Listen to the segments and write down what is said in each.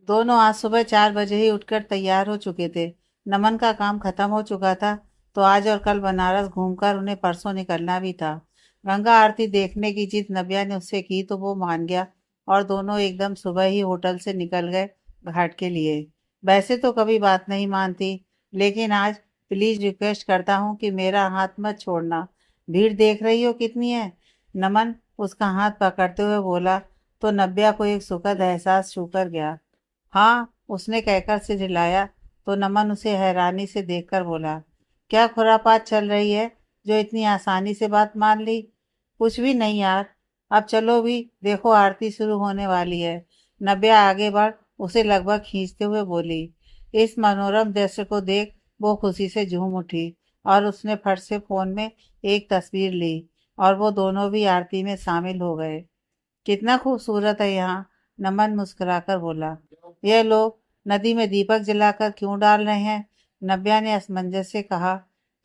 दोनों आज सुबह 4 बजे ही उठकर तैयार हो चुके थे। नमन का काम खत्म हो चुका था, तो आज और कल बनारस घूमकर उन्हें परसों निकलना भी था। गंगा आरती देखने की जिद नव्या ने उससे की तो वो मान गया और दोनों एकदम सुबह ही होटल से निकल गए घाट के लिए। वैसे तो कभी बात नहीं मानती, लेकिन आज प्लीज रिक्वेस्ट करता हूँ कि मेरा हाथ मत छोड़ना। भीड़ देख रही हो कितनी है। नमन उसका हाथ पकड़ते हुए बोला, तो नव्या को एक सुखद एहसास छूकर गया। हाँ, उसने कहकर से झिलाया, तो नमन उसे हैरानी से देखकर बोला, क्या खुरापात चल रही है जो इतनी आसानी से बात मान ली। कुछ भी नहीं यार, अब चलो भी, देखो आरती शुरू होने वाली है। नव्या आगे बढ़ उसे लगभग खींचते हुए बोली। इस मनोरम दृश्य को देख वो खुशी से झूम उठी और उसने फट से फोन में एक तस्वीर ली और वो दोनों भी आरती में शामिल हो गए। कितना खूबसूरत है यहाँ, नमन मुस्कुराकर बोला। यह लोग नदी में दीपक जलाकर क्यों डाल रहे हैं, नव्या ने असमंजस से कहा।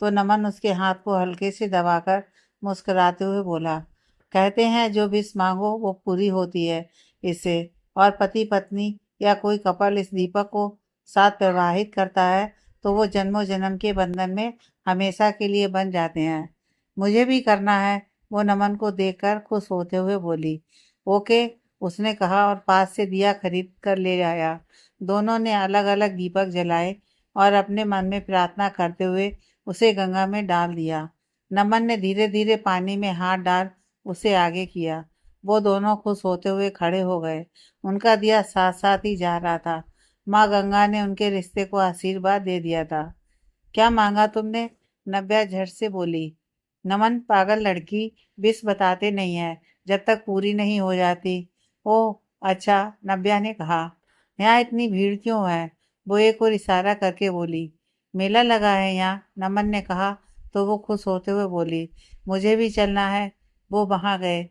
तो नमन उसके हाथ को हल्के से दबाकर मुस्कुराते हुए बोला, कहते हैं जो विश मांगो वो पूरी होती है इससे। और पति पत्नी या कोई कपल इस दीपक को साथ प्रवाहित करता है तो वो जन्मों जन्म के बंधन में हमेशा के लिए बन जाते हैं। मुझे भी करना है, वो नमन को देखकर खुश होते हुए बोली। ओके, उसने कहा और पास से दिया खरीद कर ले आया। दोनों ने अलग अलग दीपक जलाए और अपने मन में प्रार्थना करते हुए उसे गंगा में डाल दिया। नमन ने धीरे धीरे पानी में हाथ डाल उसे आगे किया। वो दोनों खुश होते हुए खड़े हो गए। उनका दिया साथ साथ ही जा रहा था। माँ गंगा ने उनके रिश्ते को आशीर्वाद दे दिया था। क्या मांगा तुमने, नव्या झट से बोली। नमन, पागल लड़की, बिस बताते नहीं है जब तक पूरी नहीं हो जाती। ओह अच्छा, नव्या ने कहा। यहाँ इतनी भीड़ क्यों है, वो एक और इशारा करके बोली। मेला लगा है यहाँ, नमन ने कहा। तो वो खुश होते हुए बोली, मुझे भी चलना है। वो वहां गए।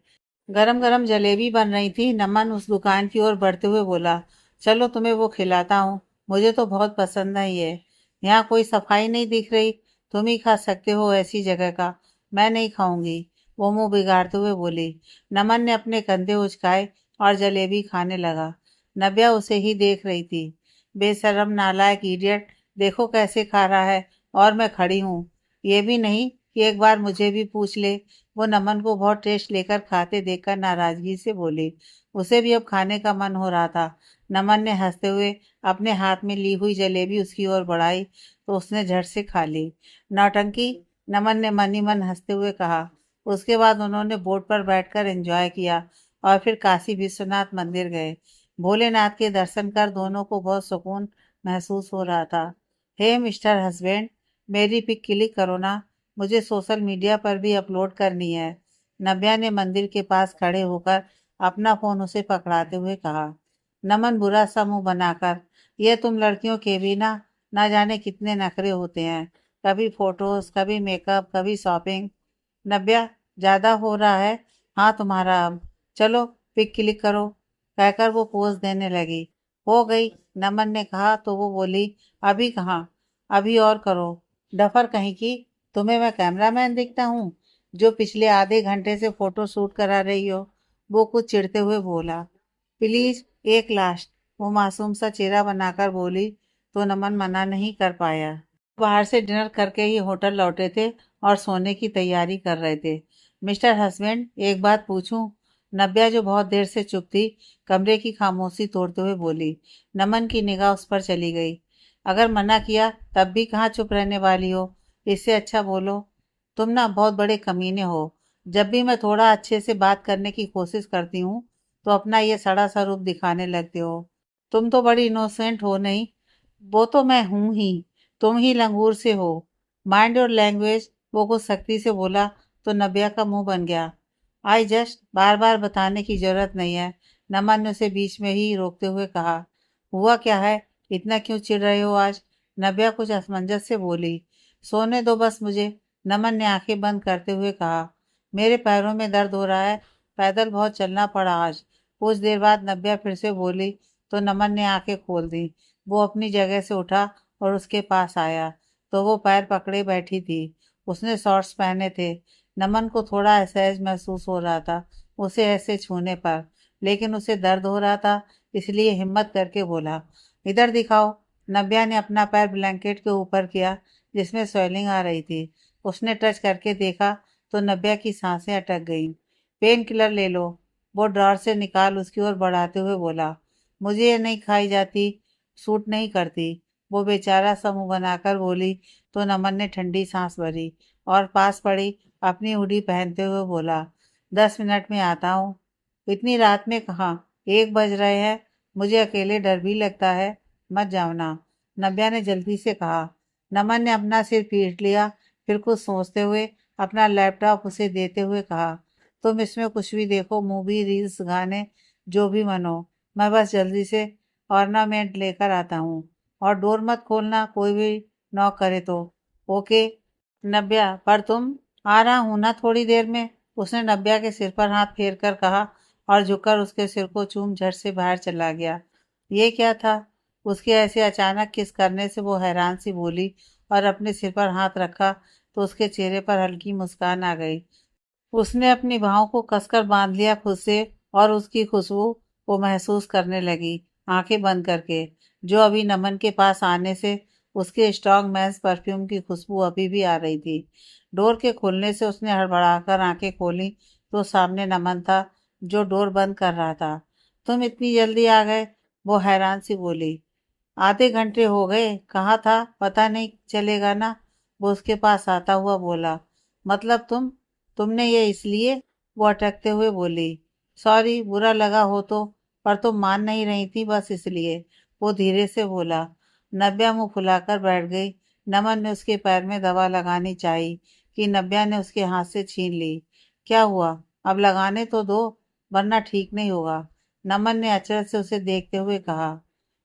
गरम गरम जलेबी बन रही थी। नमन उस दुकान की ओर बढ़ते हुए बोला, चलो तुम्हें वो खिलाता हूँ, मुझे तो बहुत पसंद है ये। यहाँ कोई सफाई नहीं दिख रही, तुम ही खा सकते हो ऐसी जगह का, मैं नहीं खाऊंगी, वो मुंह बिगाड़ते हुए बोली। नमन ने अपने कंधे उचकाए और जलेबी खाने लगा। नव्या उसे ही देख रही थी। बेशरम नालायक इडियट, देखो कैसे खा रहा है और मैं खड़ी हूँ। ये भी नहीं कि एक बार मुझे भी पूछ ले। वो नमन को बहुत टेस्ट लेकर खाते देखकर नाराजगी से बोली। उसे भी अब खाने का मन हो रहा था। नमन ने हंसते हुए अपने हाथ में ली हुई जलेबी उसकी ओर बढ़ाई, तो उसने झट से खा ली। नौटंकी, नमन ने मन ही मन हंसते हुए कहा। उसके बाद उन्होंने बोट पर बैठकर एंजॉय किया और फिर काशी विश्वनाथ मंदिर गए। भोलेनाथ के दर्शन कर दोनों को बहुत सुकून महसूस हो रहा था। हे मिस्टर हस्बैंड, मेरी पिक क्लिक करो ना, मुझे सोशल मीडिया पर भी अपलोड करनी है। नव्या ने मंदिर के पास खड़े होकर अपना फोन उसे पकड़ाते हुए कहा। नमन बुरा सा मुंह बनाकर, ये तुम लड़कियों के भी ना जाने कितने नखरे होते हैं। कभी फोटोज, कभी मेकअप, कभी शॉपिंग। नव्या, ज्यादा हो रहा है हाँ तुम्हारा अब। चलो पिक क्लिक करो, कहकर वो पोज देने लगी। हो गई, नमन ने कहा। तो वो बोली, अभी कहाँ, अभी और करो। डफर कहीं की, तुम्हें मैं कैमरामैन दिखता हूँ जो पिछले आधे घंटे से फोटो शूट करा रही हो। वो कुछ चिढ़ते हुए बोला। प्लीज एक लास्ट, वो मासूम सा चेहरा बनाकर बोली। तो नमन मना नहीं कर पाया। बाहर से डिनर करके ही होटल लौटे थे और सोने की तैयारी कर रहे थे। मिस्टर हस्बैंड, एक बात पूछूं, नव्या जो बहुत देर से चुप थी कमरे की खामोशी तोड़ते हुए बोली। नमन की निगाह उस पर चली गई। अगर मना किया तब भी कहाँ चुप रहने वाली हो, इससे अच्छा बोलो। तुम ना बहुत बड़े कमीने हो। जब भी मैं थोड़ा अच्छे से बात करने की कोशिश करती हूँ तो अपना ये सड़ा सा रूप दिखाने लगते हो। तुम तो बड़ी इनोसेंट हो नहीं। वो तो मैं हूं ही, तुम ही लंगूर से हो। माइंड और लैंग्वेज, वो कुछ सख्ती से बोला। तो नव्या का मुंह बन गया। आई जस्ट, बार बार बताने की जरूरत नहीं है, नमन ने उसे बीच में ही रोकते हुए कहा। हुआ क्या है, इतना क्यों चिढ़ रहे हो आज, नव्या कुछ असमंजस से बोली। सोने दो बस मुझे, नमन ने आंखें बंद करते हुए कहा। मेरे पैरों में दर्द हो रहा है, पैदल बहुत चलना पड़ा आज। कुछ देर बाद नव्या फिर से बोली। तो नमन ने आंखें खोल दी। वो अपनी जगह से उठा और उसके पास आया, तो वो पैर पकड़े बैठी थी। उसने शॉर्ट्स पहने थे। नमन को थोड़ा असहज महसूस हो रहा था उसे ऐसे छूने पर, लेकिन उसे दर्द हो रहा था इसलिए हिम्मत करके बोला, इधर दिखाओ। नव्या ने अपना पैर ब्लैंकेट के ऊपर किया जिसमें स्वेलिंग आ रही थी। उसने टच करके देखा तो नव्या की सांसें अटक गईं। पेन किलर ले लो, वो ड्रॉर से निकाल उसकी ओर बढ़ाते हुए बोला। मुझे ये नहीं खाई जाती, सूट नहीं करती, वो बेचारा सा मुंह बनाकर बोली तो नमन ने ठंडी सांस भरी और पास पड़ी अपनी हुडी पहनते हुए बोला, 10 मिनट में आता हूँ। इतनी रात में कहाँ, 1 बज रहे हैं, मुझे अकेले डर भी लगता है, मत जाओ ना, नव्या ने जल्दी से कहा। नमन ने अपना सिर पीट लिया, फिर कुछ सोचते हुए अपना लैपटॉप उसे देते हुए कहा, तुम इसमें कुछ भी देखो, मूवी, रील्स, गाने, जो भी मन हो, मैं बस जल्दी से ऑर्नामेंट लेकर आता हूँ। और डोर मत खोलना, कोई भी नॉक करे तो। ओके नव्या, पर तुम। आ रहा हूं ना थोड़ी देर में, उसने नव्या के सिर पर हाथ फेर कर कहा और झुककर उसके सिर को चूम झट से बाहर चला गया। ये क्या था? उसके ऐसे अचानक किस करने से वो हैरान सी बोली और अपने सिर पर हाथ रखा तो उसके चेहरे पर हल्की मुस्कान आ गई। उसने अपनी बाहों को कसकर बांध लिया खुद से और उसकी खुशबू वो महसूस करने लगी, आंखें बंद करके। जो अभी नमन के पास आने से उसके स्ट्रॉन्ग मेंस परफ्यूम की खुशबू अभी भी आ रही थी। डोर के खुलने से उसने हड़बड़ाकर आंखें खोली तो सामने नमन था, जो डोर बंद कर रहा था। तुम इतनी जल्दी आ गए? वो हैरान सी बोली। आधे घंटे हो गए, कहाँ था, पता नहीं चलेगा ना, वो उसके पास आता हुआ बोला। मतलब तुमने ये इसलिए, वो अटकते हुए बोली। सॉरी, बुरा लगा हो तो, पर तुम मान नहीं रही थी, बस इसलिए, वो धीरे से बोला। नव्या मुंह फुलाकर बैठ गई। नमन ने उसके पैर में दवा लगानी चाहिए कि नव्या ने उसके हाथ से छीन ली। क्या हुआ, अब लगाने तो दो, वरना ठीक नहीं होगा, नमन ने अचरज से उसे देखते हुए कहा।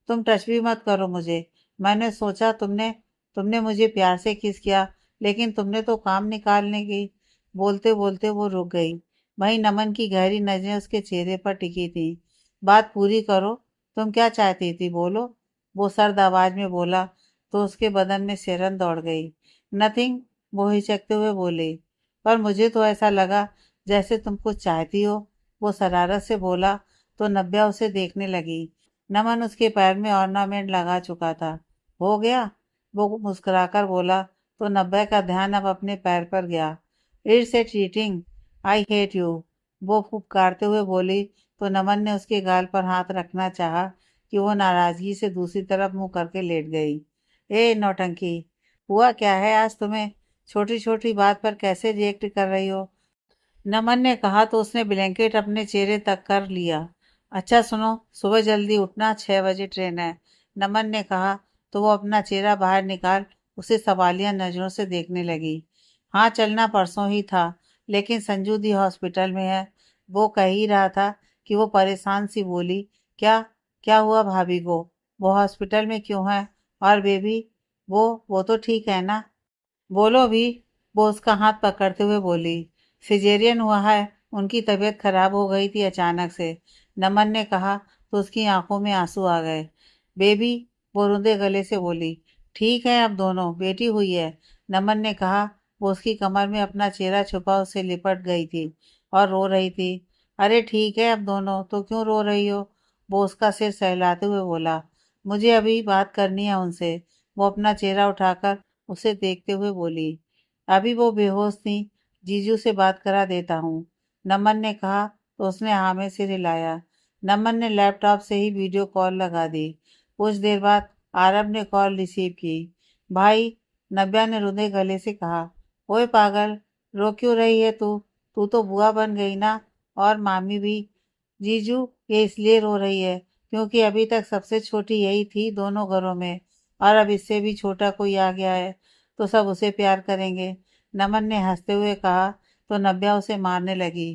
तुम टच भी मत करो मुझे। मैंने सोचा तुमने तुमने मुझे प्यार से किस किया, लेकिन तुमने तो काम निकालने की। बोलते बोलते वो रुक गई। वहीं नमन की गहरी नजरें उसके चेहरे पर टिकी थी। बात पूरी करो, तुम क्या चाहती थी, बोलो, वो सर्द आवाज में बोला तो उसके बदन में सिरन दौड़ गई। नथिंग, वो हिचकते हुए बोली। पर मुझे तो ऐसा लगा जैसे तुम कुछ चाहती हो, वो शरारत से बोला तो नव्या उसे देखने लगी। नमन उसके पैर में ऑर्नामेंट लगा चुका था। हो गया, वो मुस्कुराकर बोला तो नब्बे का ध्यान अब अपने पैर पर गया। It's a cheating, I hate you, वो फुफकारते हुए बोली तो नमन ने उसके गाल पर हाथ रखना चाहा कि वो नाराजगी से दूसरी तरफ मुंह करके लेट गई। ए नौटंकी, हुआ क्या है आज तुम्हें? छोटी छोटी बात पर कैसे रिएक्ट कर रही हो? नमन ने कहा तो उसने ब्लैंकेट अपने चेहरे तक कर लिया। अच्छा सुनो, सुबह जल्दी उठना, 6 बजे ट्रेन है, नमन ने कहा तो वो अपना चेहरा बाहर निकाल उसे सवालिया नजरों से देखने लगी। हाँ, चलना परसों ही था, लेकिन संजू दी हॉस्पिटल में है, वो कह ही रहा था कि वो परेशान सी बोली। क्या क्या हुआ भाभी को? वो हॉस्पिटल में क्यों है? और बेबी, वो तो ठीक है ना? बोलो भी, वो उसका हाथ पकड़ते हुए बोली। सिजेरियन हुआ है, उनकी तबीयत खराब हो गई थी अचानक से, नमन ने कहा तो उसकी आंखों में आंसू आ गए। बेबी, वो रुंधे गले से बोली। ठीक है अब दोनों, बेटी हुई है, नमन ने कहा। वो उसकी कमर में अपना चेहरा छुपा उससे लिपट गई थी और रो रही थी। अरे ठीक है अब दोनों, तो क्यों रो रही हो? वो उसका सिर सहलाते हुए बोला। मुझे अभी बात करनी है उनसे, वो अपना चेहरा उठाकर उसे देखते हुए बोली। अभी वो बेहोश थी, जीजू से बात करा देता हूँ, नमन ने कहा तो उसने हाँ में सिर हिलाया। नमन ने लैपटॉप से ही वीडियो कॉल लगा दी। कुछ देर बाद आरब ने कॉल रिसीव की। भाई, नव्या ने रुंधे गले से कहा। ओए पागल, रो क्यों रही है तू? तू तो बुआ बन गई ना, और मामी भी। जीजू, ये इसलिए रो रही है क्योंकि अभी तक सबसे छोटी यही थी दोनों घरों में, और अब इससे भी छोटा कोई आ गया है तो सब उसे प्यार करेंगे, नमन ने हंसते हुए कहा तो नव्या उसे मारने लगी।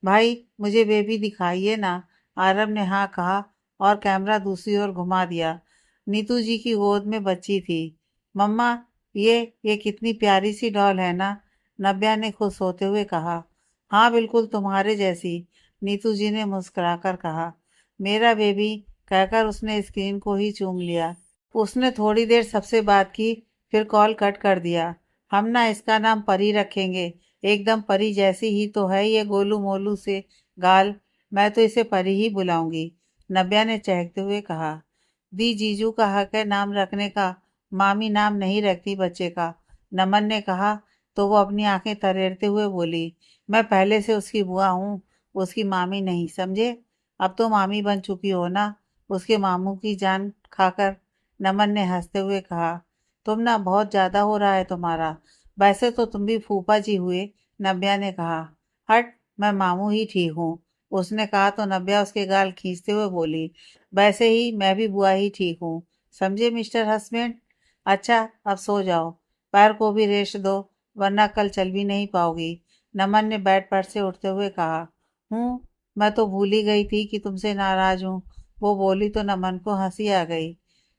भाई, मुझे बेबी दिखाइए ना, आरब ने हाँ कहा और कैमरा दूसरी ओर घुमा दिया। नीतू जी की गोद में बच्ची थी। मम्मा, ये कितनी प्यारी सी डॉल है ना, नव्या ने खुश होते हुए कहा। हाँ, बिल्कुल तुम्हारे जैसी, नीतू जी ने मुस्कुराकर कहा। मेरा बेबी, कहकर उसने स्क्रीन को ही चूम लिया। उसने थोड़ी देर सबसे बात की, फिर कॉल कट कर दिया। हम ना इसका नाम परी रखेंगे, एकदम परी जैसी ही तो है ये, गोलू मोलू से गाल, मैं तो इसे परी ही बुलाऊंगी। नव्या ने चहकते हुए कहा। दी जीजू का हक है नाम रखने का, मामी नाम नहीं रखती बच्चे का। नमन ने कहा तो वो अपनी आंखें तरेरते हुए बोली, मैं पहले से उसकी बुआ हूँ, उसकी मामी नहीं, समझे। अब तो मामी बन चुकी हो ना, उसके मामू की जान खाकर। नमन ने हंसते हुए कहा, तुम ना बहुत ज्यादा हो रहा है तुम्हारा, वैसे तो तुम भी फूफा जी हुए। नव्या ने कहा, हट, मैं मामू ही ठीक हूँ, उसने कहा तो नव्या उसके गाल खींचते हुए बोली, वैसे ही मैं भी बुआ ही ठीक हूँ, समझे मिस्टर हस्बैंड। अच्छा अब सो जाओ, पैर को भी रेस्ट दो, वरना कल चल भी नहीं पाओगी। नमन ने बेड पर से उठते हुए कहा। हूँ, मैं तो भूल ही गई थी कि तुमसे नाराज हूँ। वो बोली तो नमन को हंसी आ गई।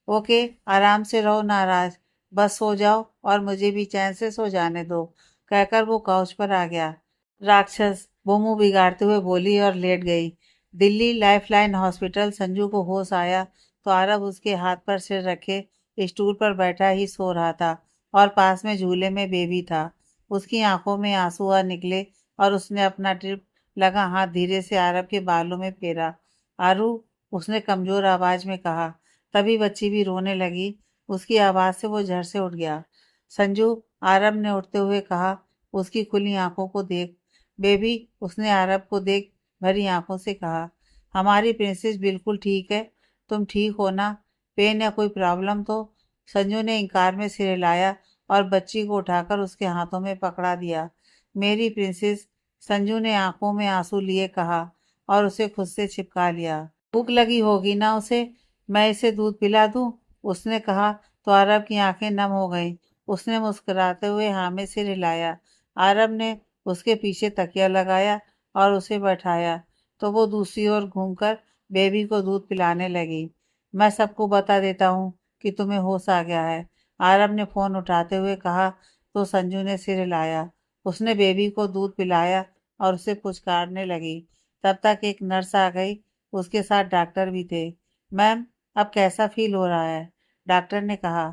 ओके, आराम से रहो नाराज, बस सो जाओ और मुझे भी चैन से सो जाने दो, कहकर वो काउच पर आ गया। राक्षस, वो मुंह बिगाड़ते हुए बोली और लेट गई। Delhi lifeline hospital. संजू को होश आया तो आरव उसके हाथ पर सिर रखे स्टूल पर बैठा ही सो रहा था और पास में झूले में बेबी था। उसकी आंखों में आंसू आ निकले और उसने अपना ड्रिप लगा हाथ धीरे से आरव के बालों में फेरा। आरू, उसने कमजोर आवाज में कहा। तभी बच्ची भी रोने लगी। उसकी आवाज से वो झट से उठ गया। संजू, आरव ने उठते हुए कहा, उसकी खुली आंखों को देख। बेबी, उसने आरव को देख भरी आंखों से कहा, हमारी प्रिंसेस बिल्कुल ठीक है, तुम ठीक हो ना, पेन या कोई प्रॉब्लम तो। संजू ने इनकार में सिर हिलाया और बच्ची को उठाकर उसके हाथों में पकड़ा दिया। मेरी प्रिंसेस, संजू ने आंखों में आंसू लिए कहा और उसे खुद से चिपका लिया। भूख लगी होगी ना उसे, मैं इसे दूध पिला दूं, उसने कहा तो आरव की आंखें नम हो गईं। उसने मुस्कुराते हुए हाँ में सिर हिलाया। आरव ने उसके पीछे तकिया लगाया और उसे बैठाया तो वो दूसरी ओर घूमकर बेबी को दूध पिलाने लगी। मैं सबको बता देता हूँ कि तुम्हें होश आ गया है, आरव ने फोन उठाते हुए कहा तो संजू ने सिर हिलाया। उसने बेबी को दूध पिलाया और उसे पुचकारने लगी। तब तक एक नर्स आ गई, उसके साथ डॉक्टर भी थे। मैम, अब कैसा फील हो रहा है, डॉक्टर ने कहा।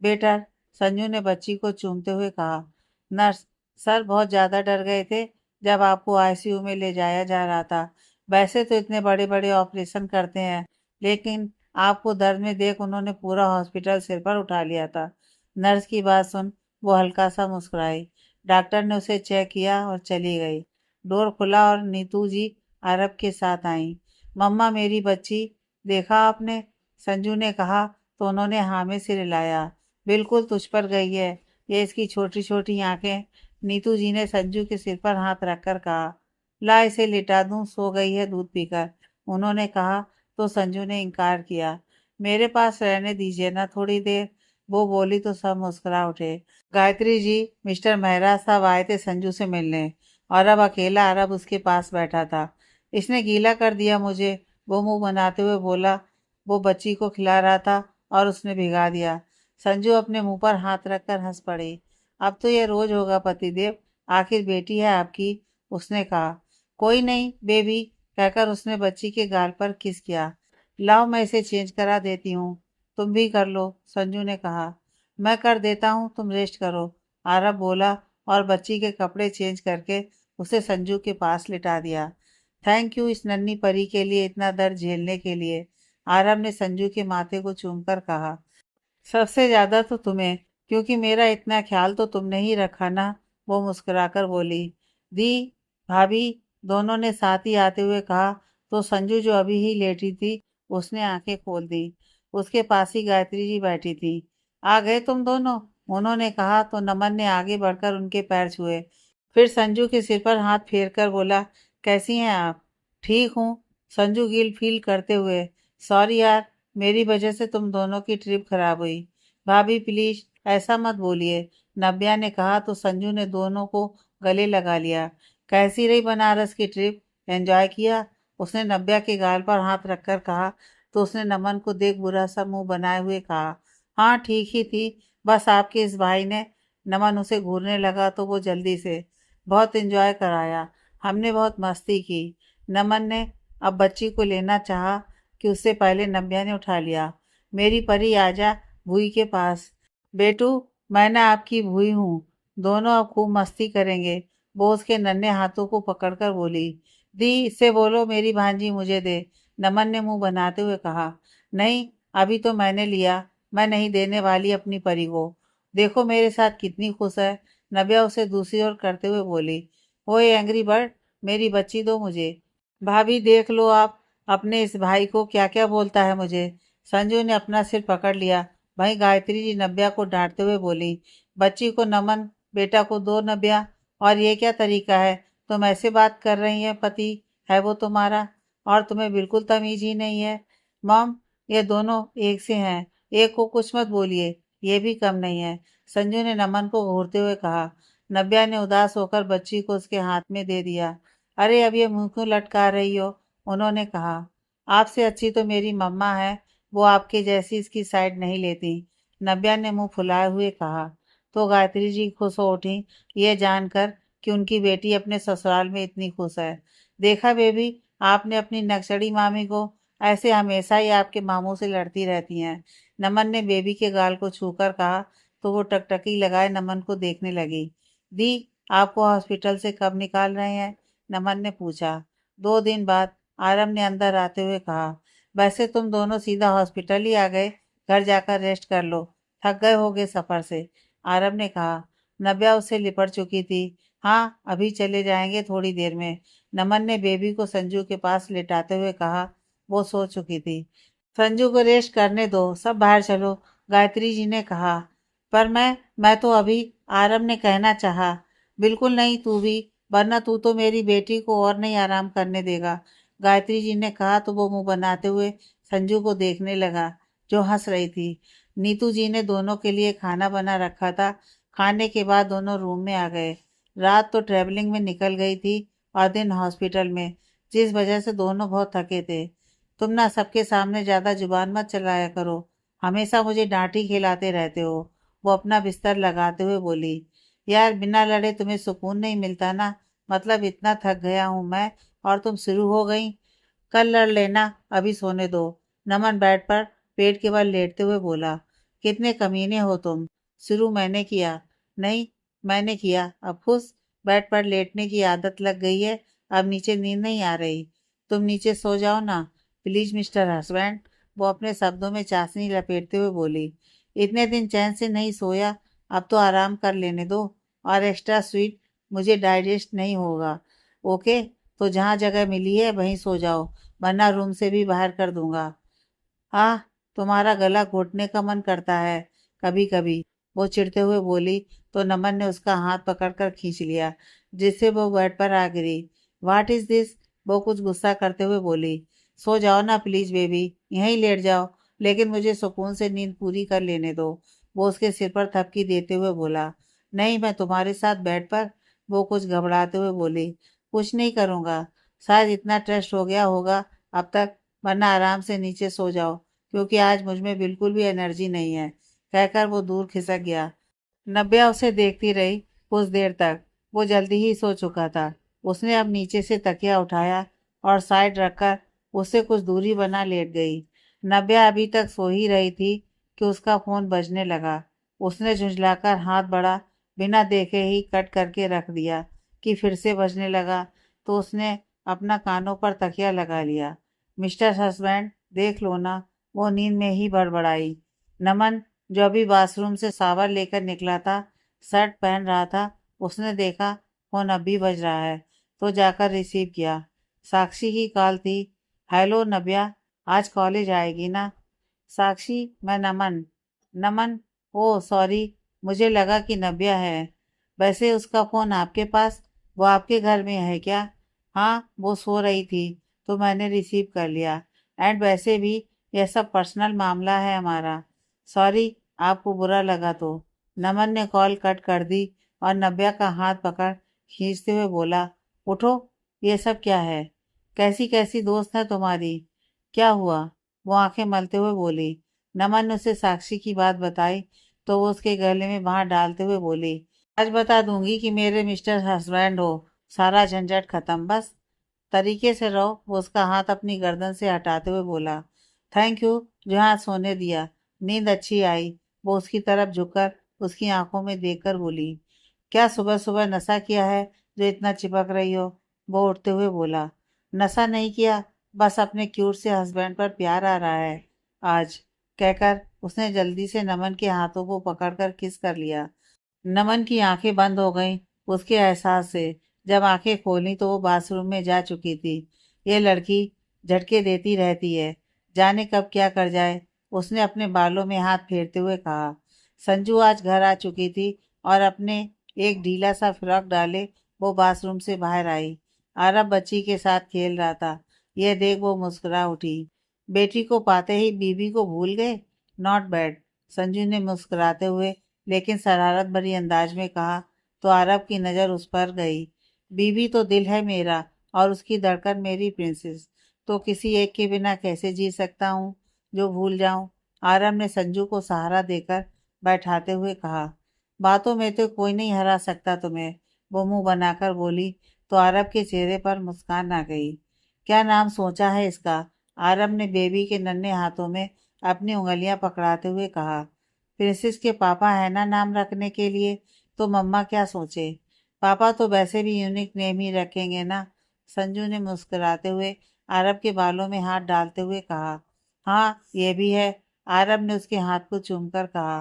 बेटा, संजू ने बच्ची को चूमते हुए कहा। नर्स, सर बहुत ज़्यादा डर गए थे जब आपको आईसीयू में ले जाया जा रहा था। वैसे तो इतने बड़े बड़े ऑपरेशन करते हैं, लेकिन आपको दर्द में देख उन्होंने पूरा हॉस्पिटल सिर पर उठा लिया था। नर्स की बात सुन वो हल्का सा मुस्कुराई। डॉक्टर ने उसे चेक किया और चली गई। डोर खुला और नीतू जी आरब के साथ आई। मम्मा, मेरी बच्ची देखा आपने, संजू ने कहा तो उन्होंने हाँ में सिर हिलाया। बिल्कुल तुझ पर गई है, ये इसकी छोटी छोटी आंखें। नीतू जी ने संजू के सिर पर हाथ रखकर कहा, ला इसे लिटा दूं, सो गई है दूध पीकर, उन्होंने कहा तो संजू ने इनकार किया। मेरे पास रहने दीजिए ना थोड़ी देर, वो बोली तो सब मुस्कुरा उठे। गायत्री जी, मिस्टर मेहरा साहब आए थे संजू से मिलने और अब अकेला अरब उसके पास बैठा था। इसने गीला कर दिया मुझे, वो मुंह बनाते हुए बोला। वो बच्ची को खिला रहा था और उसने भिगा दिया। संजू अपने मुंह पर हाथ रखकर हंस पड़ी। अब तो ये रोज होगा पतिदेव, आखिर बेटी है आपकी, उसने कहा। कोई नहीं बेबी, कहकर उसने बच्ची के गाल पर किस किया। लाओ मैं इसे चेंज करा देती हूँ, तुम भी कर लो, संजू ने कहा। मैं कर देता हूँ, तुम रेस्ट करो, आरब बोला और बच्ची के कपड़े चेंज करके उसे संजू के पास लिटा दिया। थैंक यू इस नन्ही परी के लिए इतना दर्द झेलने के लिए, आरब ने संजू के माथे को चूमकर कहा। सबसे ज्यादा तो तुम्हें, क्योंकि मेरा इतना ख्याल तो तुमने ही रखा ना, वो मुस्कुराकर बोली। दी, भाभी, दोनों ने साथ ही आते हुए कहा तो संजू जो अभी ही लेटी थी उसने आंखें खोल दी। उसके पास ही गायत्री जी बैठी थी। आ गए तुम दोनों, उन्होंने कहा तो नमन ने आगे बढ़कर उनके पैर छुए। फिर संजू के सिर पर हाथ फेरकर बोला, कैसी हैं आप। ठीक हूँ, संजू गिल फील करते हुए। सॉरी यार, मेरी वजह से तुम दोनों की ट्रिप खराब हुई। भाभी प्लीज ऐसा मत बोलिए, नव्या ने कहा तो संजू ने दोनों को गले लगा लिया। कैसी रही बनारस की ट्रिप, एंजॉय किया, उसने नव्या के गाल पर हाथ रखकर कहा तो उसने नमन को देख बुरा सा मुंह बनाए हुए कहा, हाँ ठीक ही थी, बस आपके इस भाई ने। नमन उसे घूरने लगा तो वो जल्दी से, बहुत एंजॉय कराया, हमने बहुत मस्ती की। नमन ने अब बच्ची को लेना चाहा कि उससे पहले नव्या ने उठा लिया। मेरी परी आजा भूई के पास। बेटू, मैं ना आपकी भूई हूँ, दोनों अब खूब मस्ती करेंगे, वो उसके नन्हे हाथों को पकड़कर बोली। दी, इससे बोलो मेरी भांजी मुझे दे, नमन ने मुंह बनाते हुए कहा, नहीं, अभी तो मैंने लिया, मैं नहीं देने वाली अपनी परी को। देखो मेरे साथ कितनी खुश है। नव्या उसे दूसरी ओर करते हुए बोली, ओए एंग्री बर्ड, मेरी बच्ची दो मुझे। भाभी देख लो आप, अपने इस भाई को क्या क्या बोलता है मुझे। संजू ने अपना सिर पकड़ लिया। वहीं गायत्री जी नव्या को डांटते हुए बोली, बच्ची को नमन, बेटा को दो नव्या। और ये क्या तरीका है, तुम ऐसे बात कर रही हैं, पति है वो तुम्हारा, और तुम्हें बिल्कुल तमीज ही नहीं है। मॉम, ये दोनों एक से हैं, एक को कुछ मत बोलिए, ये भी कम नहीं है, संजू ने नमन को घूरते हुए कहा। नव्या ने उदास होकर बच्ची को उसके हाथ में दे दिया। अरे अब ये मुंह क्यों लटका रही हो, उन्होंने कहा। आपसे अच्छी तो मेरी मम्मा है, वो आपके जैसी इसकी साइड नहीं लेती, नव्या ने मुंह फुलाए हुए कहा। तो गायत्री जी खुश हो उठी, ये जानकर कि उनकी बेटी अपने ससुराल में इतनी खुश है। देखा बेबी, आपने अपनी नक्सड़ी मामी को, ऐसे हमेशा ही आपके मामू से लड़ती रहती हैं, नमन ने बेबी के गाल को छूकर कहा। तो वो टकटकी लगाए नमन को देखने लगी। दी, आपको हॉस्पिटल से कब निकाल रहे हैं, नमन ने पूछा। 2 दिन बाद, आरव ने अंदर आते हुए कहा। वैसे तुम दोनों सीधा हॉस्पिटल ही आ गए, घर जाकर रेस्ट कर लो, थक गए होगे सफर से, आरव ने कहा। नव्या उससे लिपट चुकी थी। हाँ, अभी चले जाएंगे थोड़ी देर में, नमन ने बेबी को संजू के पास लेटाते हुए कहा। वो सो चुकी थी। संजू को रेस्ट करने दो, सब बाहर चलो, गायत्री जी ने कहा। पर मैं तो अभी, आरव ने कहना चाहा। बिल्कुल नहीं, तू भी, वरना तू तो मेरी बेटी को और नहीं आराम करने देगा, गायत्री जी ने कहा। तो वो मुंह बनाते हुए संजू को देखने लगा, जो हंस रही थी। नीतू जी ने दोनों के लिए खाना बना रखा था। खाने के बाद दोनों रूम में आ गए। रात तो ट्रेवलिंग में निकल गई थी और दिन हॉस्पिटल में, जिस वजह से दोनों बहुत थके थे। तुम ना सबके सामने ज्यादा जुबान मत चलाया करो, हमेशा मुझे डांटी खिलाते रहते हो, वो अपना बिस्तर लगाते हुए बोली। यार बिना लड़े तुम्हें सुकून नहीं मिलता ना, मतलब इतना थक गया हूं मैं, और तुम शुरू हो गई। कल लड़ लेना, अभी सोने दो, नमन बेड पर पेट के बल लेटते हुए बोला। कितने कमीने हो तुम, शुरू मैंने किया। नहीं, मैंने किया, अब खुश, बेड पर लेटने की आदत लग गई है, अब नीचे नींद नहीं आ रही। तुम नीचे सो जाओ ना, प्लीज मिस्टर हस्बैंड, वो अपने शब्दों में चाशनी लपेटते हुए बोली। इतने दिन चैन से नहीं सोया, अब तो आराम कर लेने दो, और एक्स्ट्रा स्वीट मुझे डाइजेस्ट नहीं होगा। ओके, तो जहाँ जगह मिली है वहीं सो जाओ, वरना रूम से भी बाहर कर दूंगा। आह, तुम्हारा गला घोटने का मन करता है कभी कभी, वो चिढ़ते हुए बोली। तो नमन ने उसका हाथ पकड़कर खींच लिया, जिससे वो बेड पर आ गिरी। व्हाट इज दिस, वो कुछ गुस्सा करते हुए बोली। सो जाओ ना प्लीज बेबी, यहीं लेट जाओ, लेकिन मुझे सुकून से नींद पूरी कर लेने दो, वो उसके सिर पर थपकी देते हुए बोला। नहीं, मैं तुम्हारे साथ बेड पर, वो कुछ घबराते हुए बोली। कुछ नहीं करूँगा, शायद इतना ट्रस्ट हो गया होगा अब तक, वरना आराम से नीचे सो जाओ, क्योंकि आज मुझ में बिल्कुल भी एनर्जी नहीं है, कहकर वो दूर खिसक गया। नव्या उसे देखती रही कुछ देर तक। वो जल्दी ही सो चुका था। उसने अब नीचे से तकिया उठाया और साइड रखकर उससे कुछ दूरी बना लेट गई। नव्या अभी तक सो ही रही थी कि उसका फोन बजने लगा। उसने झुंझलाकर हाथ बढ़ा, बिना देखे ही कट करके रख दिया कि फिर से बजने लगा। तो उसने अपना कानों पर तकिया लगा लिया। मिस्टर हस्बैंड, देख लो ना, वो नींद में ही बड़बड़ाई। नमन, जो अभी बाथरूम से शावर लेकर निकला था, शर्ट पहन रहा था, उसने देखा फोन अभी बज रहा है, तो जाकर रिसीव किया। साक्षी की कॉल थी। हेलो नव्या, आज कॉलेज आएगी ना। साक्षी, मैं नमन। नमन, ओह सॉरी, मुझे लगा कि नव्या है। वैसे उसका फ़ोन आपके पास, वो आपके घर में है क्या। हाँ, वो सो रही थी तो मैंने रिसीव कर लिया। एंड वैसे भी यह सब पर्सनल मामला है हमारा। सॉरी, आपको बुरा लगा तो। नमन ने कॉल कट कर दी और नव्या का हाथ पकड़ खींचते हुए बोला, उठो, ये सब क्या है, कैसी कैसी दोस्त है तुम्हारी, क्या हुआ, वो आंखें मलते हुए बोली। नमन ने उसे साक्षी की बात बताई तो वो उसके गले में बांह डालते हुए बोली, आज बता दूंगी कि मेरे मिस्टर हस्बैंड हो, सारा झंझट खत्म, बस तरीके से रहो, वो उसका हाथ अपनी गर्दन से हटाते हुए बोला। थैंक यू, जो हाथ सोने दिया, नींद अच्छी आई, वो उसकी तरफ झुककर उसकी आंखों में देखकर बोली। क्या सुबह सुबह नशा किया है जो इतना चिपक रही हो, वो उठते हुए बोला। नशा नहीं किया, बस अपने क्यूट से हस्बैंड पर प्यार आ रहा है आज, कहकर उसने जल्दी से नमन के हाथों को पकड़कर किस कर लिया। नमन की आंखें बंद हो गईं उसके एहसास से। जब आंखें खोली तो वो बाथरूम में जा चुकी थी। ये लड़की झटके देती रहती है, जाने कब क्या कर जाए। उसने अपने बालों में हाथ फेरते हुए कहा। संजू आज घर आ चुकी थी और अपने एक ढीला सा फ्रॉक डाले वो बाथरूम से बाहर आई। आरब बच्ची के साथ खेल रहा था। यह देख वो मुस्कुरा उठी। बेटी को पाते ही बीबी को भूल गए। नॉट बैड, संजू ने मुस्कुराते हुए लेकिन शरारत भरी अंदाज में कहा। तो आरब की नज़र उस पर गई। बीवी तो दिल है मेरा और उसकी धड़कन मेरी प्रिंसेस, तो किसी एक के बिना कैसे जी सकता हूँ जो भूल जाऊं। आरब ने संजू को सहारा देकर बैठाते हुए कहा। बातों में तो कोई नहीं हरा सकता तुम्हें, वो मुंह बनाकर बोली। तो आरब के चेहरे पर मुस्कान आ गई। क्या नाम सोचा है इसका? आरब ने बेबी के नन्हे हाथों में अपनी उंगलियां पकड़ाते हुए कहा। प्रिंसेस के पापा है ना नाम रखने के लिए, तो मम्मा क्या सोचे। पापा तो वैसे भी यूनिक नेम ही रखेंगे ना। संजू ने मुस्कुराते हुए आरब के बालों में हाथ डालते हुए कहा। हाँ ये भी है। आरब ने उसके हाथ को चूमकर कहा।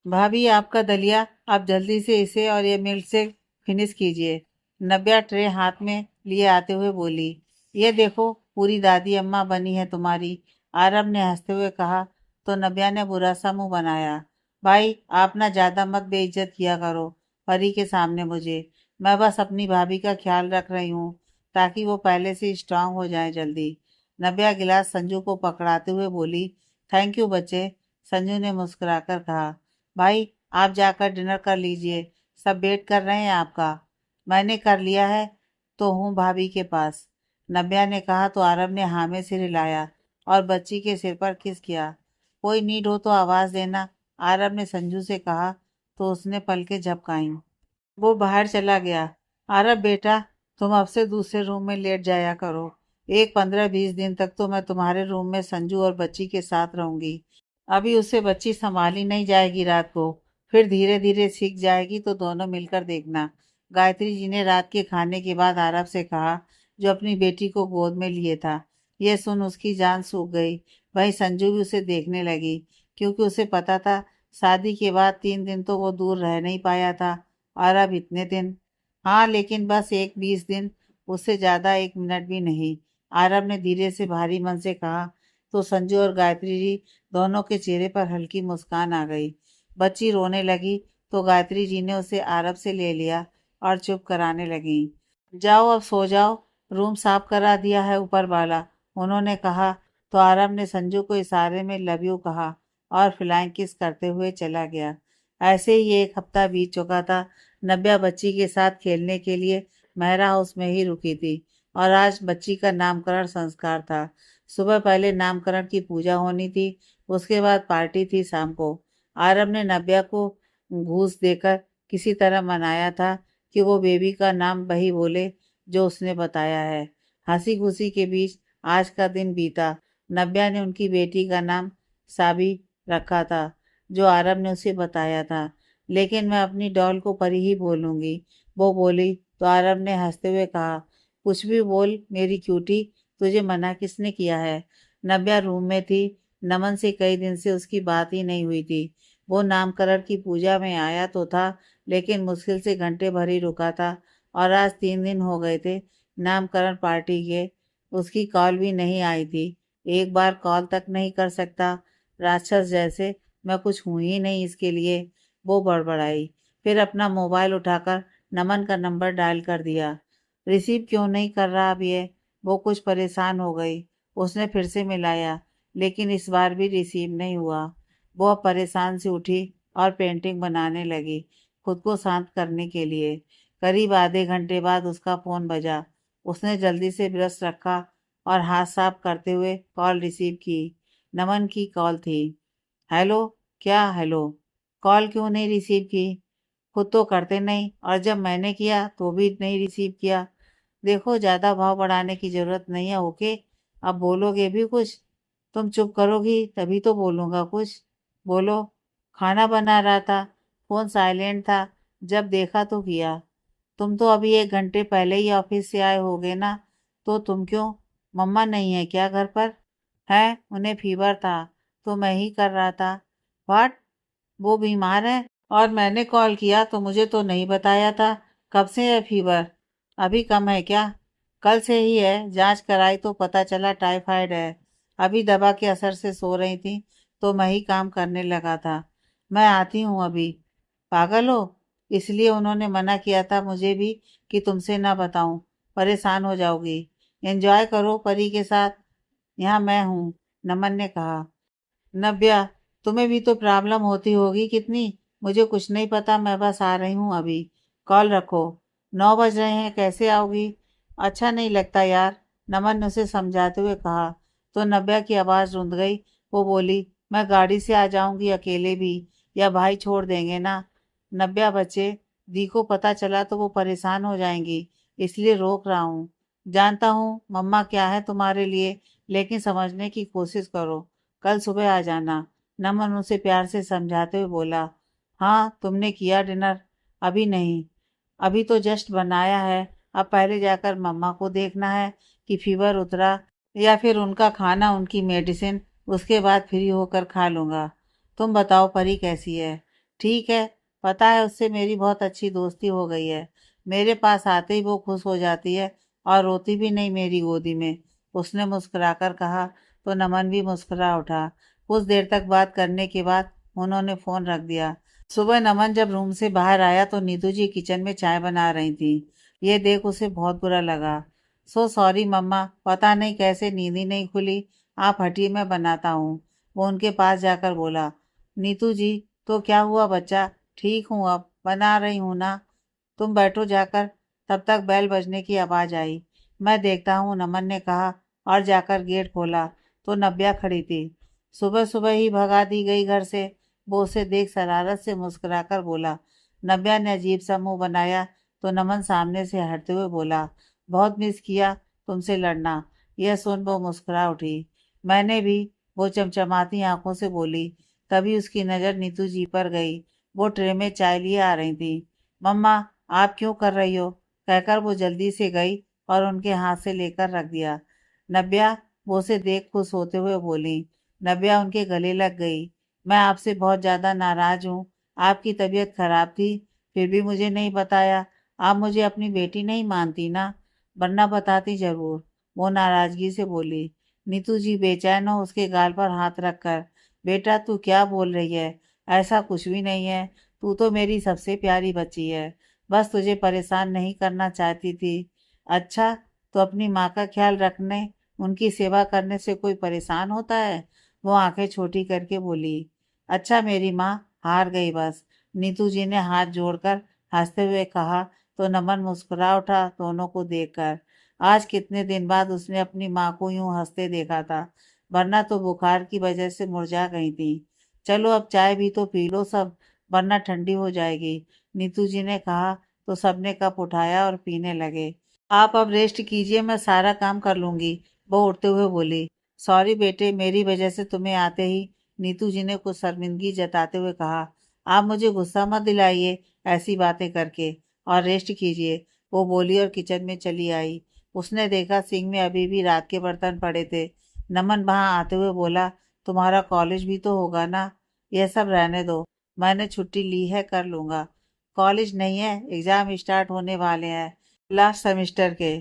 भाभी आपका दलिया, आप जल्दी से इसे और ये मिल्क से फिनिश कीजिए। नव्या ट्रे हाथ में लिए आते हुए बोली। ये देखो पूरी दादी अम्मा बनी है तुम्हारी। आरब ने हंसते हुए कहा। तो नव्या ने बुरा सा मुंह बनाया। भाई आप ना ज्यादा मत बेइज्जत किया करो परी के सामने मुझे। मैं बस अपनी भाभी का ख्याल रख रही हूँ ताकि वो पहले से स्ट्रांग हो जाए जल्दी। नव्या गिलास संजू को पकड़ाते हुए बोली। थैंक यू बच्चे, संजू ने मुस्कुराकर कहा। भाई आप जाकर डिनर कर लीजिए, सब वेट कर रहे हैं आपका। मैंने कर लिया है, तो हूँ भाभी के पास, नव्या ने कहा। तो आरब ने हाँ में सिर हिलाया और बच्ची के सिर पर किस किया। कोई नीड हो तो आवाज़ देना, आरब ने संजू से कहा। तो उसने पलकें झपकाईं। वो बाहर चला गया। आरब बेटा, तुम अब से दूसरे रूम में लेट जाया करो। एक 15-20 दिन तक तो मैं तुम्हारे रूम में संजू और बच्ची के साथ रहूंगी। अभी उससे बच्ची संभाली नहीं जाएगी रात को, फिर धीरे धीरे सीख जाएगी तो दोनों मिलकर देखना। गायत्री जी ने रात के खाने के बाद आरब से कहा, जो अपनी बेटी को गोद में लिए था। यह सुन उसकी जान सूख गई। वही संजू भी उसे देखने लगी, क्योंकि उसे पता था शादी के बाद 3 दिन तो वो दूर रह नहीं पाया था। और अब इतने दिन। हाँ लेकिन बस एक 20 दिन, उससे ज़्यादा 1 मिनट भी नहीं, आरब ने धीरे से भारी मन से कहा। तो संजू और गायत्री जी दोनों के चेहरे पर हल्की मुस्कान आ गई। बच्ची रोने लगी तो गायत्री जी ने उसे आरब से ले लिया और चुप कराने लगी। जाओ अब सो जाओ, रूम साफ करा दिया है ऊपर वाला, उन्होंने कहा। तो आरब ने संजू को इशारे में लव यू कहा और फ्लाइंग किस करते हुए चला गया। ऐसे ही 1 हफ्ता बीत चुका था। नव्या बच्ची के साथ खेलने के लिए मेहरा हाउस में ही रुकी थी और आज बच्ची का नामकरण संस्कार था। सुबह पहले नामकरण की पूजा होनी थी, उसके बाद पार्टी थी शाम को। आरब ने नव्या को घूस देकर किसी तरह मनाया था कि वो बेबी का नाम वही बोले जो उसने बताया है। हंसी खुशी के बीच आज का दिन बीता। नव्या ने उनकी बेटी का नाम साबी रखा था, जो आरब ने उसे बताया था। लेकिन मैं अपनी डॉल को परी ही बोलूंगी, वो बोली। तो आरब ने हंसते हुए कहा। कुछ भी बोल मेरी क्यूटी, तुझे मना किसने किया है। नव्या रूम में थी। नमन से कई दिन से उसकी बात ही नहीं हुई थी। वो नामकरण की पूजा में आया तो था, लेकिन मुश्किल से घंटे भर ही रुका था। और आज 3 दिन हो गए थे नामकरण पार्टी के। उसकी कॉल भी नहीं आई थी। एक बार कॉल तक नहीं कर सकता, राक्षस जैसे। मैं कुछ हूँ ही नहीं इसके लिए, वो बड़बड़ाई। फिर अपना मोबाइल उठाकर नमन का नंबर डायल कर दिया। रिसीव क्यों नहीं कर रहा अब ये, वो कुछ परेशान हो गई। उसने फिर से मिलाया, लेकिन इस बार भी रिसीव नहीं हुआ। वो अब परेशान से उठी और पेंटिंग बनाने लगी, खुद को शांत करने के लिए। करीब आधे घंटे बाद उसका फ़ोन बजा। उसने जल्दी से ब्रश रखा और हाथ साफ करते हुए कॉल रिसीव की। नमन की कॉल थी। हेलो। क्या हेलो? कॉल क्यों नहीं रिसीव की? खुद तो करते नहीं, और जब मैंने किया तो भी नहीं रिसीव किया। देखो ज़्यादा भाव बढ़ाने की ज़रूरत नहीं है, ओके? अब बोलोगे भी कुछ? तुम चुप करोगी तभी तो बोलूँगा कुछ। बोलो। खाना बना रहा था, फ़ोन साइलेंट था, जब देखा तो किया। तुम तो अभी 1 घंटे पहले ही ऑफिस से आए होगे ना, तो तुम क्यों? मम्मा नहीं है क्या घर पर? है, उन्हें फीवर था तो मैं ही कर रहा था। व्हाट? वो बीमार है? और मैंने कॉल किया तो मुझे तो नहीं बताया था। कब से है फीवर? अभी कम है क्या? कल से ही है, जांच कराई तो पता चला टाइफाइड है। अभी दवा के असर से सो रही थी तो मैं ही काम करने लगा था। मैं आती हूँ अभी। पागल हो? इसलिए उन्होंने मना किया था मुझे भी कि तुमसे ना बताऊं, परेशान हो जाओगी। एंजॉय करो परी के साथ, यहाँ मैं हूँ, नमन ने कहा। नव्या, तुम्हें भी तो प्रॉब्लम होती होगी कितनी। मुझे कुछ नहीं पता, मैं बस आ रही हूँ अभी। कॉल रखो। 9 बज रहे हैं, कैसे आओगी? अच्छा नहीं लगता यार, नमन ने उसे समझाते हुए कहा। तो नव्या की आवाज़ रुंध गई। वो बोली, मैं गाड़ी से आ जाऊंगी अकेले भी, या भाई छोड़ देंगे ना? नव्या बच्चे, दी को पता चला तो वो परेशान हो जाएंगी, इसलिए रोक रहा हूँ। जानता हूँ मम्मा क्या है तुम्हारे लिए, लेकिन समझने की कोशिश करो। कल सुबह आ जाना, नमन उसे प्यार से समझाते हुए बोला। हाँ, तुमने किया डिनर? अभी नहीं, अभी तो जस्ट बनाया है। अब पहले जाकर मम्मा को देखना है कि फीवर उतरा, या फिर उनका खाना, उनकी मेडिसिन, उसके बाद फ्री होकर खा लूँगा। तुम बताओ परी कैसी है? ठीक है, पता है उससे मेरी बहुत अच्छी दोस्ती हो गई है। मेरे पास आते ही वो खुश हो जाती है और रोती भी नहीं मेरी गोदी में, उसने मुस्कुराकर कहा। तो नमन भी मुस्कुरा उठा। कुछ देर तक बात करने के बाद उन्होंने फ़ोन रख दिया। सुबह नमन जब रूम से बाहर आया तो नीतू जी किचन में चाय बना रही थी। ये देख उसे बहुत बुरा लगा। सो सॉरी मम्मा, पता नहीं कैसे नींद ही नहीं खुली। आप हटिए, मैं बनाता हूँ। वो उनके पास जाकर बोला। नीतू जी, तो क्या हुआ बच्चा? ठीक हूँ, अब बना रही हूँ ना। तुम बैठो जाकर। तब तक बेल बजने की आवाज़ आई। मैं देखता हूँ, नमन ने कहा और जाकर गेट खोला तो नव्या खड़ी थी। सुबह सुबह ही भगा दी गई घर से? वो उसे देख शरारत से मुस्कुराकर बोला। नव्या ने अजीब सा मुंह बनाया तो नमन सामने से हटते हुए बोला। बहुत मिस किया तुमसे लड़ना। यह सुन वो मुस्कुरा उठी। मैंने भी, वो चमचमाती आंखों से बोली। तभी उसकी नज़र नीतू जी पर गई। वो ट्रे में चाय लिए आ रही थी। मम्मा, आप क्यों कर रही हो? कहकर वो जल्दी से गई और उनके हाथ से लेकर रख दिया। नव्या, वो उसे देख खुश होते हुए बोली। नव्या उनके गले लग गई। मैं आपसे बहुत ज़्यादा नाराज़ हूँ। आपकी तबीयत खराब थी, फिर भी मुझे नहीं बताया। आप मुझे अपनी बेटी नहीं मानती ना? वरना बताती ज़रूर, वो नाराज़गी से बोली। नीतू जी बेचैन हो उसके गाल पर हाथ रखकर। बेटा तू क्या बोल रही है? ऐसा कुछ भी नहीं है। तू तो मेरी सबसे प्यारी बच्ची है, बस तुझे परेशान नहीं करना चाहती थी। अच्छा, तो अपनी माँ का ख्याल रखने, उनकी सेवा करने से कोई परेशान होता है? वो आंखें छोटी करके बोली। अच्छा, मेरी माँ हार गई बस, नीतू जी ने हाथ जोड़कर हंसते हुए कहा। तो नमन मुस्कुरा उठा दोनों को देखकर। आज कितने दिन बाद उसने अपनी माँ को यूं हंसते देखा था, वरना तो बुखार की वजह से मुरझा गई थी। चलो अब चाय भी तो पी लो सब, वरना ठंडी हो जाएगी, नीतू जी ने कहा। तो सबने कप उठाया और पीने लगे। आप अब रेस्ट कीजिए, मैं सारा काम कर लूंगी, वो उठते हुए बोली। सॉरी बेटे, मेरी वजह से तुम्हें आते ही, नीतू जी ने कुछ शर्मिंदगी जताते हुए कहा। आप मुझे गुस्सा मत दिलाइए ऐसी बातें करके, और रेस्ट कीजिए, वो बोली और किचन में चली आई। उसने देखा सिंक में अभी भी रात के बर्तन पड़े थे। नमन वहां आते हुए बोला। तुम्हारा कॉलेज भी तो होगा ना? यह सब रहने दो, मैंने छुट्टी ली है, कर लूंगा। कॉलेज नहीं है, एग्जाम स्टार्ट होने वाले हैं, लास्ट सेमेस्टर के,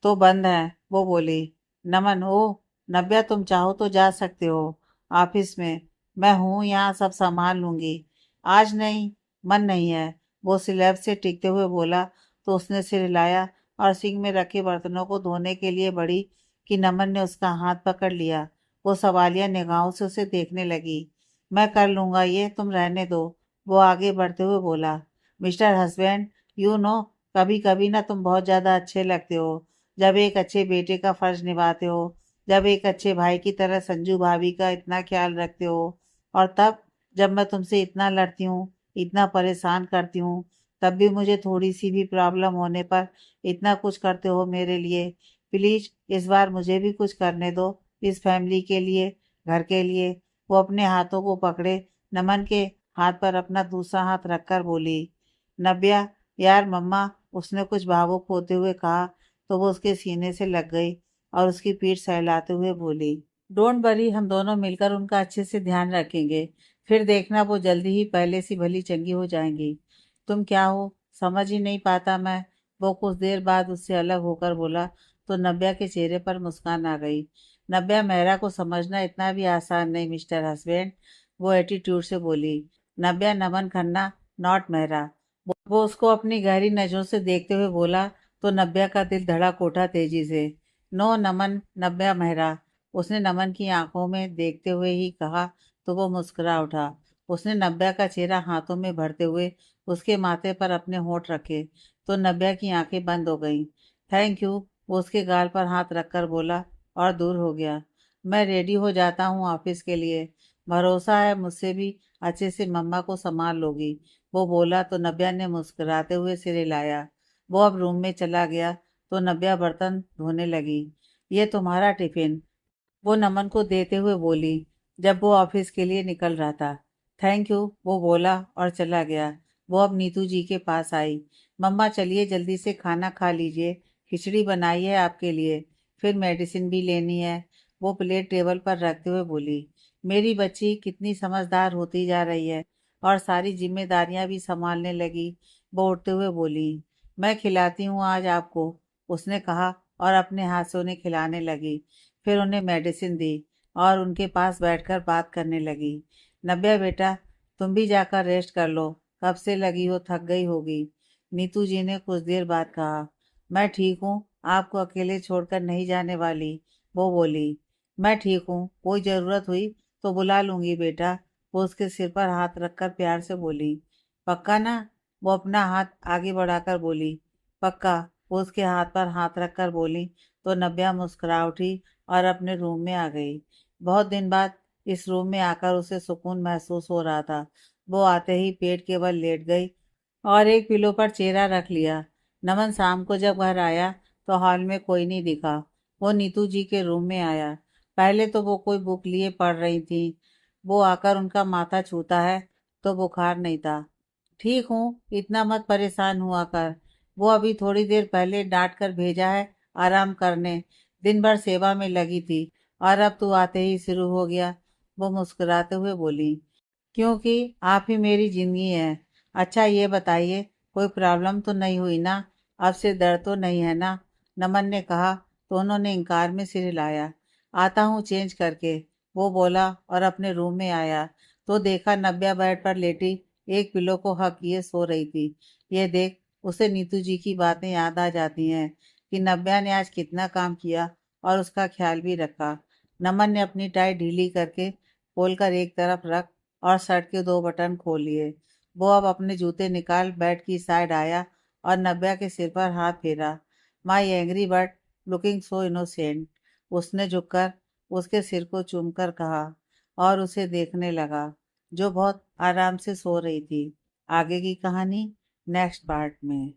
तो बंद है, वो बोली। नमन, ओ नव्या, तुम चाहो तो जा सकते हो ऑफिस में, मैं हूँ यहाँ, सब संभाल लूंगी। आज नहीं, मन नहीं है, वो स्लैब से टिकते हुए बोला। तो उसने सिर हिलाया और सिंक में रखे बर्तनों को धोने के लिए बढ़ी कि नमन ने उसका हाथ पकड़ लिया। वो सवालिया निगाहों से उसे देखने लगी। मैं कर लूंगा ये, तुम रहने दो, वो आगे बढ़ते हुए बोला। मिस्टर हस्बैंड, यू नो, कभी कभी ना तुम बहुत ज़्यादा अच्छे लगते हो, जब एक अच्छे बेटे का फर्ज निभाते हो, जब एक अच्छे भाई की तरह संजू भाभी का इतना ख्याल रखते हो, और तब जब मैं तुमसे इतना लड़ती हूँ, इतना परेशान करती हूँ, तब भी मुझे थोड़ी सी भी प्रॉब्लम होने पर इतना कुछ करते हो मेरे लिए। प्लीज़ इस बार मुझे भी कुछ करने दो, इस फैमिली के लिए, घर के लिए। वो अपने हाथों को पकड़े नमन के हाथ पर अपना दूसरा हाथ रखकर बोली। नव्या, यार मम्मा, उसने कुछ भावुक होते हुए कहा। तो वो उसके सीने से लग गई। और उसकी पीठ सहलाते हुए बोली, डोंट वरी, हम दोनों मिलकर उनका अच्छे से ध्यान रखेंगे। फिर देखना वो जल्दी ही पहले सी भली चंगी हो जाएंगी। तुम क्या हो, समझ ही नहीं पाता मैं। वो कुछ देर बाद उससे अलग होकर बोला तो नब्या के चेहरे पर मुस्कान आ गई। नब्या, मेहरा को समझना इतना भी आसान नहीं मिस्टर हस्बैंड, वो एटीट्यूड से बोली। नब्या, नमन खन्ना, नॉट मेहरा। वो उसको अपनी गहरी नजरों से देखते हुए बोला तो नब्या का दिल धड़क उठा तेजी से। नो नमन, नब्या मेहरा, उसने नमन की आंखों में देखते हुए ही कहा तो वो मुस्कुरा उठा। उसने नब्या का चेहरा हाथों में भरते हुए उसके माथे पर अपने होंठ रखे तो नब्या की आंखें बंद हो गईं। थैंक यू, वो उसके गाल पर हाथ रखकर बोला और दूर हो गया। मैं रेडी हो जाता हूँ ऑफिस के लिए। भरोसा है मुझसे भी अच्छे से मम्मा को संभाल लोगी, वो बोला तो नब्या ने मुस्कुराते हुए सिर हिलाया। वो अब रूम में चला गया तो नब्या बर्तन धोने लगी। ये तुम्हारा टिफिन, वो नमन को देते हुए बोली जब वो ऑफिस के लिए निकल रहा था। थैंक यू, वो बोला और चला गया। वो अब नीतू जी के पास आई। मम्मा चलिए जल्दी से खाना खा लीजिए, खिचड़ी बनाई है आपके लिए, फिर मेडिसिन भी लेनी है, वो प्लेट टेबल पर रखते हुए बोली। मेरी बच्ची कितनी समझदार होती जा रही है और सारी जिम्मेदारियां भी संभालने लगी, वो उठते हुए बोली। मैं खिलाती हूँ आज आपको, उसने कहा और अपने हाथ से उन्हें खिलाने लगी। फिर उन्हें मेडिसिन दी और उनके पास बैठकर बात करने लगी। नब्या बेटा, तुम भी जाकर रेस्ट कर लो, कब से लगी हो, थक गई होगी, नीतू जी ने कुछ देर बाद कहा। मैं ठीक हूँ, आपको अकेले छोड़कर नहीं जाने वाली, वो बोली। मैं ठीक हूँ, कोई ज़रूरत हुई तो बुला लूंगी बेटा, वो उसके सिर पर हाथ रखकर प्यार से बोली। पक्का ना, वो अपना हाथ आगे बढ़ाकर बोली। पक्का, वो उसके हाथ पर हाथ रखकर बोली तो नब्या मुस्कुरा उठी और अपने रूम में आ गई। बहुत दिन बाद इस रूम में आकर उसे सुकून महसूस हो रहा था। वो आते ही पेट के बल लेट गई और एक पिलो पर चेहरा रख लिया। नमन शाम को जब घर आया तो हॉल में कोई नहीं दिखा। वो नीतू जी के रूम में आया। पहले तो वो कोई बुक लिए पढ़ रही थी। वो आकर उनका माथा छूता है तो बुखार नहीं था। ठीक हूँ, इतना मत परेशान हुआ कर, वो अभी थोड़ी देर पहले डांट कर भेजा है आराम करने, दिन भर सेवा में लगी थी और अब तू आते ही शुरू हो गया, वो मुस्कुराते हुए बोली। क्योंकि आप ही मेरी जिंदगी है। अच्छा ये बताइए, कोई प्रॉब्लम तो नहीं हुई ना, अब से दर्द तो नहीं है ना, नमन ने कहा तो उन्होंने इनकार में सिर हिलाया। आता हूँ चेंज करके, वो बोला और अपने रूम में आया तो देखा नब्या बेड पर लेटी एक पिलो को हक किए सो रही थी। ये देख उसे नीतू जी की बातें याद आ जाती हैं कि नब्या ने आज कितना काम किया और उसका ख्याल भी रखा। नमन ने अपनी टाई ढीली करके खोलकर एक तरफ रख और शर्ट के दो बटन खोल लिए। वो अब अपने जूते निकाल बेड की साइड आया और नब्या के सिर पर हाथ फेरा। My angry bird, looking so innocent, उसने झुककर उसके सिर को चूमकर कहा और उसे देखने लगा जो बहुत आराम से सो रही थी। आगे की कहानी नेक्स्ट पार्ट में।